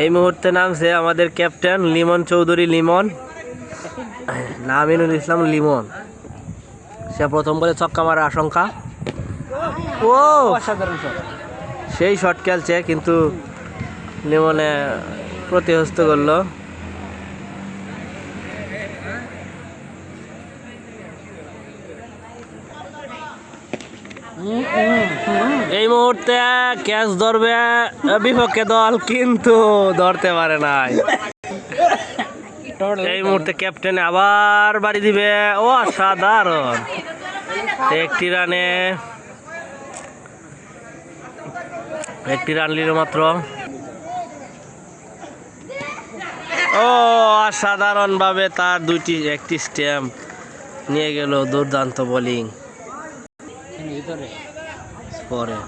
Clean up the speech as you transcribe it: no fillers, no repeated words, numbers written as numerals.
এই মুহূর্তে নামছে আমাদের ক্যাপ্টেন লিমন চৌধুরী লিমন, না আমিনুল ইসলাম লিমন। সে প্রথম বলে ছক্কা মারার আশঙ্কা। ও সেই শট খেলছে কিন্তু লিমনে প্রতিহস্ত করলো। এই মুহূর্তে ক্যাচ ধরবে বিপক্ষে দল, কিন্তু ধরতে পারে নাই। এই মুহূর্তে ক্যাপ্টেন আবার বাড়ি দিবে। ও অসাধারণ, একটি রান নিল মাত্র। ও অসাধারণ ভাবে তার একটি স্ট্যাম্প নিয়ে গেল। দুর্দান্ত বোলিং পরে